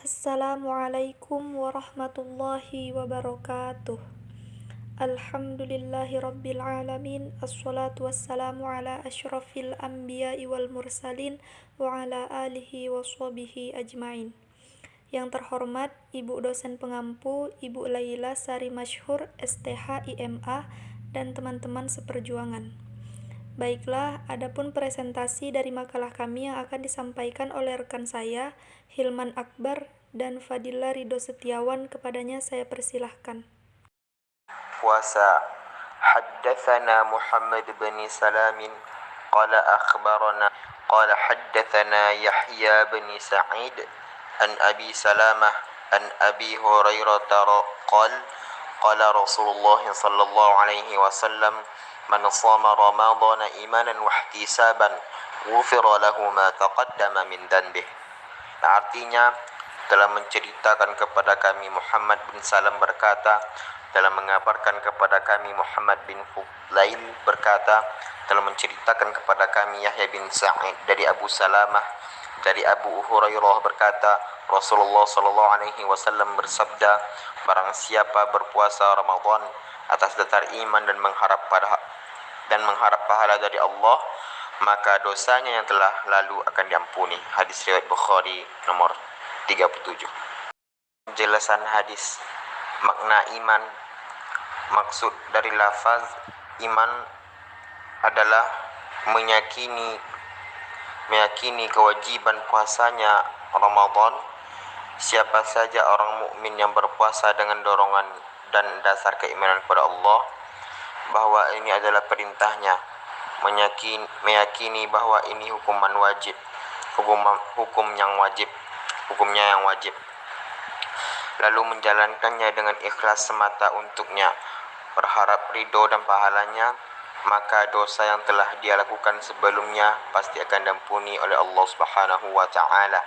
Assalamualaikum warahmatullahi wabarakatuh. Alhamdulillahi rabbil alamin. Assalatu wassalamu ala asyrafil anbiya'i wal mursalin wa ala alihi wa sahbihi ajmain. Yang terhormat Ibu dosen pengampu, Ibu Laila Sari Masyhur, STH IMA, dan teman-teman seperjuangan. Baiklah, adapun presentasi dari makalah kami yang akan disampaikan oleh rekan saya, Hilman Akbar dan Fadila Ridho Setiawan, kepadanya saya persilahkan. Puasa. Haddatsana Muhammad bin Salamin qala akhbarana qala haddatsana Yahya bin Sa'id an Abi Salamah an Abi Hurairah qala qala Rasulullah sallallahu alaihi wasallam man shama ramadhana imanan wa ihtisaban ghufira lahu ma taqaddama min dhanbih. Artinya telah menceritakan kepada kami Muhammad bin Salam berkata, telah mengabarkan kepada kami Muhammad bin Fudail berkata, telah menceritakan kepada kami Yahya bin Sa'id dari Abu Salamah dari Abu Hurairah berkata, Rasulullah sallallahu alaihi wasallam bersabda, barang siapa berpuasa Ramadan atas dasar iman dan mengharap pahala dari Allah, maka dosanya yang telah lalu akan diampuni. Hadis riwayat Bukhari nomor 37. Penjelasan hadis. Makna iman. Maksud dari lafaz iman adalah meyakini kewajiban puasanya Ramadan. Siapa saja orang mukmin yang berpuasa dengan dorongan dan dasar keimanan kepada Allah bahwa ini adalah perintahnya, meyakini bahwa ini hukumnya yang wajib, lalu menjalankannya dengan ikhlas semata untuknya, berharap ridho dan pahalanya, maka dosa yang telah dia lakukan sebelumnya pasti akan diampuni oleh Allah Subhanahu wa taala.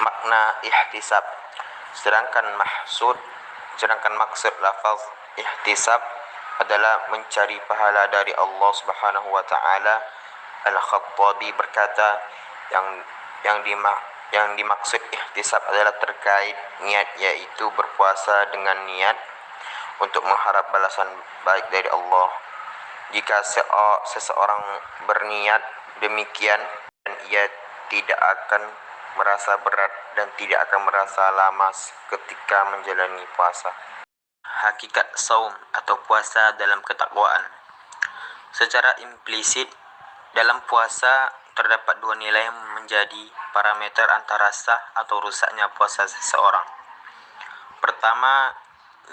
Makna ihtisab. Sedangkan maksud lafaz ihtisab adalah mencari pahala dari Allah Subhanahu wa taala. Al-Khattabi berkata, yang dimaksud ihtisab adalah terkait niat, yaitu berpuasa dengan niat untuk mengharap balasan baik dari Allah. Jika seseorang berniat demikian, dan ia tidak akan merasa berat dan tidak akan merasa lamas ketika menjalani puasa. Hakikat saum atau puasa dalam ketakwaan. Secara implisit, dalam puasa terdapat dua nilai yang menjadi parameter antara sah atau rusaknya puasa seseorang. Pertama,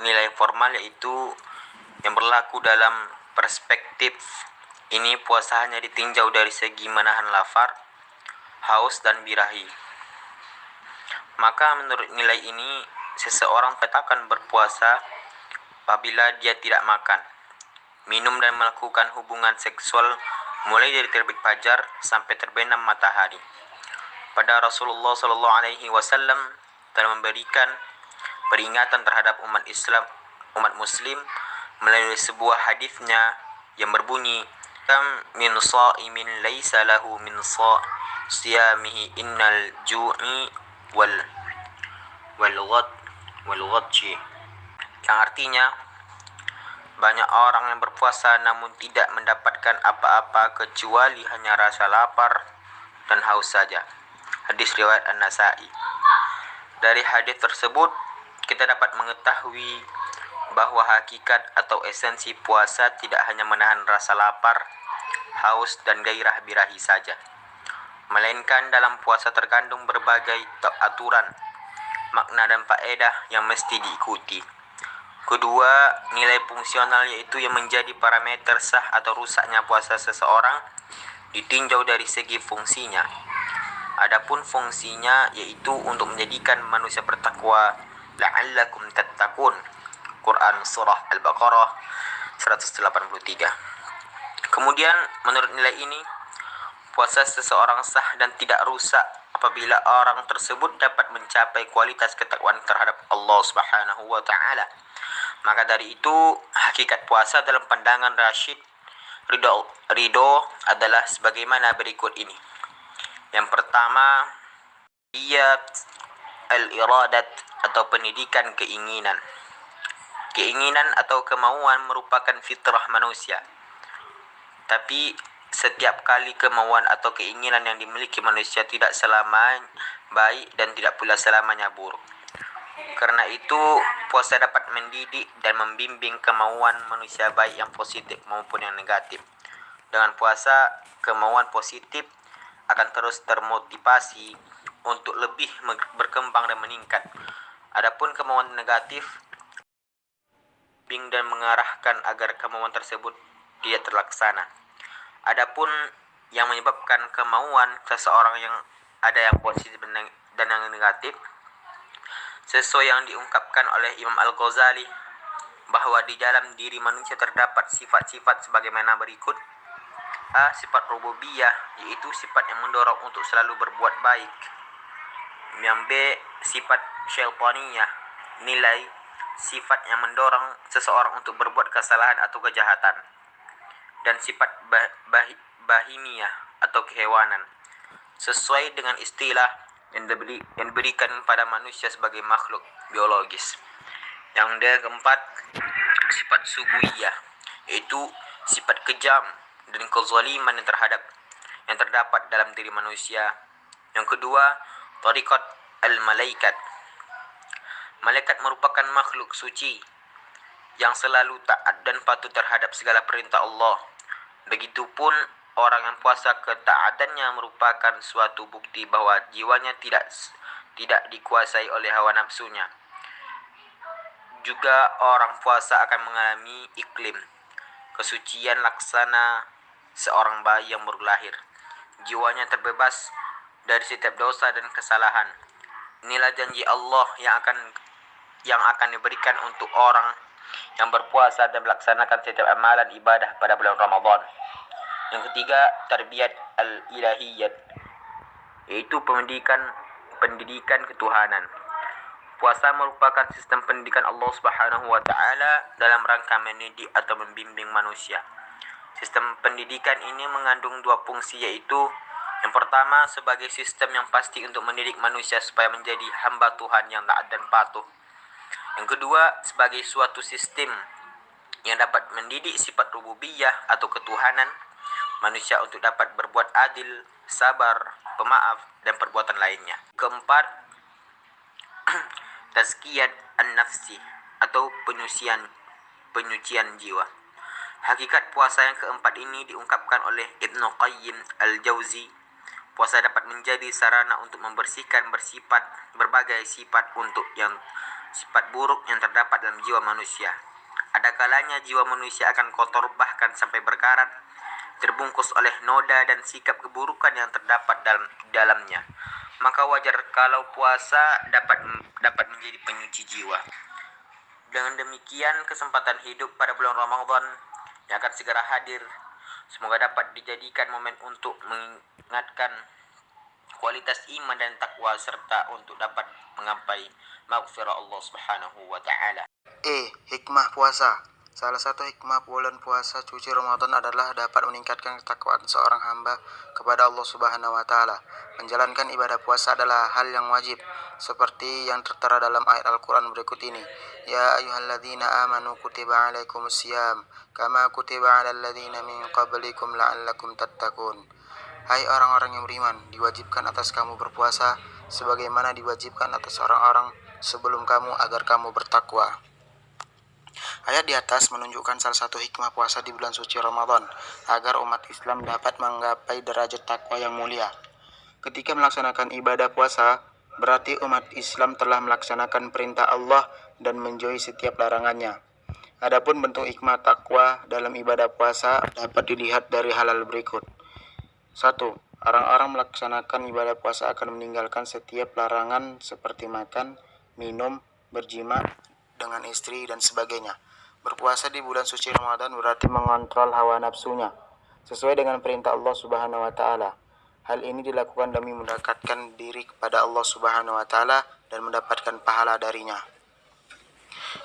nilai formal, yaitu yang berlaku dalam perspektif ini puasa hanya ditinjau dari segi menahan lapar, haus, dan birahi. Maka menurut nilai ini, seseorang katakan berpuasa apabila dia tidak makan, minum, dan melakukan hubungan seksual mulai dari terbit fajar sampai terbenam matahari. Pada Rasulullah sallallahu alaihi wasallam telah memberikan peringatan terhadap umat muslim melalui sebuah hadisnya yang berbunyi, min sha'imin laisa lahu min siyamihi innal ju'i wal ghadji, yang artinya banyak orang yang berpuasa namun tidak mendapatkan apa-apa kecuali hanya rasa lapar dan haus saja. Hadis riwayat An-Nasa'i. Dari hadis tersebut kita dapat mengetahui bahwa hakikat atau esensi puasa tidak hanya menahan rasa lapar, haus, dan gairah birahi saja, melainkan dalam puasa terkandung berbagai aturan, makna, dan faedah yang mesti diikuti. Kedua, nilai fungsional, yaitu yang menjadi parameter sah atau rusaknya puasa seseorang, ditinjau dari segi fungsinya. Adapun fungsinya yaitu untuk menjadikan manusia bertakwa, la'allakum tattaqun. Quran surah Al-Baqarah 183. Kemudian menurut nilai ini, puasa seseorang sah dan tidak rusak apabila orang tersebut dapat mencapai kualitas ketakwaan terhadap Allah Subhanahu wa taala. Maka dari itu, hakikat puasa dalam pandangan Rashid Ridho adalah sebagaimana berikut ini. Yang pertama, Ia al-iradat atau pendidikan keinginan. Keinginan atau kemauan merupakan fitrah manusia. Tapi setiap kali kemauan atau keinginan yang dimiliki manusia tidak selamanya baik dan tidak pula selamanya buruk. Karena itu, puasa dapat mendidik dan membimbing kemauan manusia baik yang positif maupun yang negatif. Dengan puasa, kemauan positif akan terus termotivasi untuk lebih berkembang dan meningkat. Adapun kemauan negatif, dan mengarahkan agar kemauan tersebut tidak terlaksana. Adapun yang menyebabkan kemauan seseorang yang ada yang positif dan yang negatif, sesuai yang diungkapkan oleh Imam Al-Ghazali, bahwa di dalam diri manusia terdapat sifat-sifat sebagaimana berikut. A. Sifat rububiyah, yaitu sifat yang mendorong untuk selalu berbuat baik. Yang B. Sifat syaitaniyah, nilai sifat yang mendorong seseorang untuk berbuat kesalahan atau kejahatan. Dan sifat bahimiyah atau kehewanan, sesuai dengan istilah yang diberikan pada manusia sebagai makhluk biologis. Yang keempat, sifat subuiyah, yaitu sifat kejam dan kezaliman yang terdapat dalam diri manusia. Yang kedua, tariqat al-malaikat. Malaikat merupakan makhluk suci yang selalu taat dan patuh terhadap segala perintah Allah. Begitupun orang yang puasa, ketaatannya merupakan suatu bukti bahwa jiwanya tidak dikuasai oleh hawa nafsunya. Juga orang puasa akan mengalami iklim kesucian laksana seorang bayi yang baru lahir. Jiwanya terbebas dari setiap dosa dan kesalahan. Inilah janji Allah yang akan diberikan untuk orang yang berpuasa dan melaksanakan setiap amalan ibadah pada bulan Ramadan. Yang ketiga, tarbiyat al-ilahiyyat, yaitu pendidikan ketuhanan. Puasa merupakan sistem pendidikan Allah Subhanahu wa taala dalam rangka mendidik atau membimbing manusia. Sistem pendidikan ini mengandung dua fungsi, yaitu yang pertama sebagai sistem yang pasti untuk mendidik manusia supaya menjadi hamba Tuhan yang taat dan patuh. Yang kedua, sebagai suatu sistem yang dapat mendidik sifat rububiyah atau ketuhanan manusia untuk dapat berbuat adil, sabar, pemaaf, dan perbuatan lainnya. Keempat, tazkiyat an-nafsi atau penyucian jiwa. Hakikat puasa yang keempat ini diungkapkan oleh Ibnu Qayyim al-Jauzi. Puasa dapat menjadi sarana untuk membersihkan berbagai sifat sifat buruk yang terdapat dalam jiwa manusia. Ada kalanya jiwa manusia akan kotor bahkan sampai berkarat, terbungkus oleh noda dan sikap keburukan yang terdapat dalamnya. Maka wajar kalau puasa dapat menjadi penyuci jiwa. Dengan demikian, kesempatan hidup pada bulan Ramadan yang akan segera hadir semoga dapat dijadikan momen untuk mengingatkan kualitas iman dan takwa serta untuk dapat menggapai maghfirah Allah Subhanahu wa taala. Hikmah puasa. Salah satu hikmah bulan puasa suci Ramadan adalah dapat meningkatkan ketakwaan seorang hamba kepada Allah Subhanahu wa taala. Menjalankan ibadah puasa adalah hal yang wajib, seperti yang tertera dalam ayat Al-Qur'an berikut ini. Ya ayyuhalladzina amanu kutiba alaikumusiyam kama kutiba alal ladzina min qablikum la'allakum tattaqun. Hai orang-orang yang beriman, diwajibkan atas kamu berpuasa sebagaimana diwajibkan atas orang-orang sebelum kamu agar kamu bertakwa. Ayat di atas menunjukkan salah satu hikmah puasa di bulan suci Ramadan, agar umat Islam dapat menggapai derajat takwa yang mulia. Ketika melaksanakan ibadah puasa, berarti umat Islam telah melaksanakan perintah Allah dan menjauhi setiap larangannya. Adapun bentuk hikmah takwa dalam ibadah puasa dapat dilihat dari hal-hal berikut. 1. Orang-orang melaksanakan ibadah puasa akan meninggalkan setiap larangan seperti makan, minum, berjima dengan istri, dan sebagainya. Berpuasa di bulan suci Ramadan berarti mengontrol hawa nafsunya sesuai dengan perintah Allah Subhanahu wa taala. Hal ini dilakukan demi mendekatkan diri kepada Allah Subhanahu wa taala dan mendapatkan pahala darinya.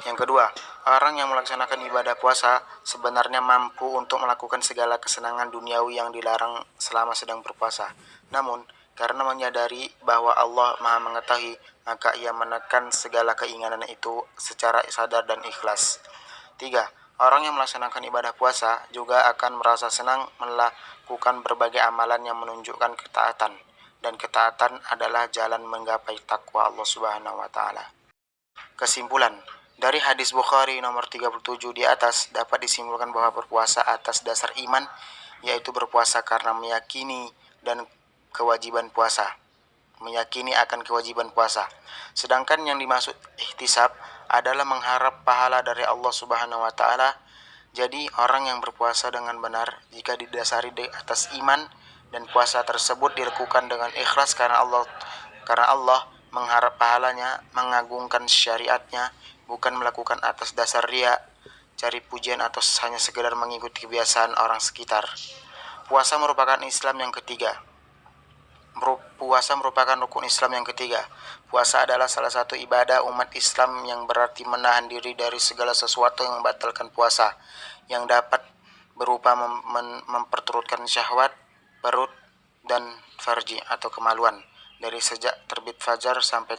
Yang kedua, orang yang melaksanakan ibadah puasa sebenarnya mampu untuk melakukan segala kesenangan duniawi yang dilarang selama sedang berpuasa. Namun, Karena menyadari bahwa Allah Maha Mengetahui, maka ia menekan segala keinginan itu secara sadar dan ikhlas. 3. Orang yang melaksanakan ibadah puasa juga akan merasa senang melakukan berbagai amalan yang menunjukkan ketaatan. Dan ketaatan adalah jalan menggapai takwa Allah Subhanahu wa Ta'ala. Kesimpulan, dari hadis Bukhari nomor 37 di atas dapat disimpulkan bahwa berpuasa atas dasar iman, yaitu berpuasa karena meyakini akan kewajiban puasa. Sedangkan yang dimaksud ihtisab adalah mengharap pahala dari Allah Subhanahu wa Ta'ala. Jadi orang yang berpuasa dengan benar jika didasari di atas iman dan puasa tersebut dilakukan dengan ikhlas karena Allah mengharap pahalanya, mengagungkan syariatnya, bukan melakukan atas dasar riya, cari pujian atau hanya sekedar mengikuti kebiasaan orang sekitar. Puasa merupakan rukun Islam yang ketiga. Puasa adalah salah satu ibadah umat Islam yang berarti menahan diri dari segala sesuatu yang membatalkan puasa, yang dapat berupa memperturutkan syahwat, perut, dan farji atau kemaluan dari sejak terbit fajar sampai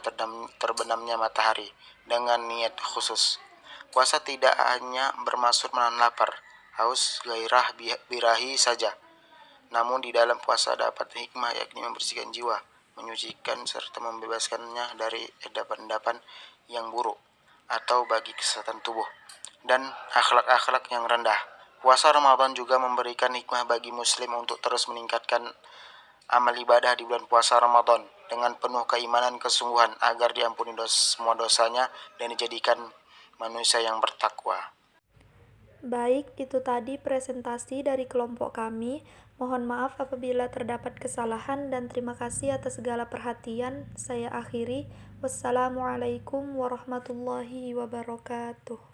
terbenamnya matahari dengan niat khusus. Puasa tidak hanya bermaksud menahan lapar, haus, gairah, birahi saja. Namun di dalam puasa dapat hikmah, yakni membersihkan jiwa, menyucikan serta membebaskannya dari endapan-endapan yang buruk atau bagi kesehatan tubuh dan akhlak-akhlak yang rendah. Puasa Ramadan juga memberikan hikmah bagi muslim untuk terus meningkatkan amal ibadah di bulan puasa Ramadan dengan penuh keimanan kesungguhan agar diampuni semua dosanya dan dijadikan manusia yang bertakwa. Baik, itu tadi presentasi dari kelompok kami. Mohon maaf apabila terdapat kesalahan dan terima kasih atas segala perhatian. Saya akhiri. Wassalamualaikum warahmatullahi wabarakatuh.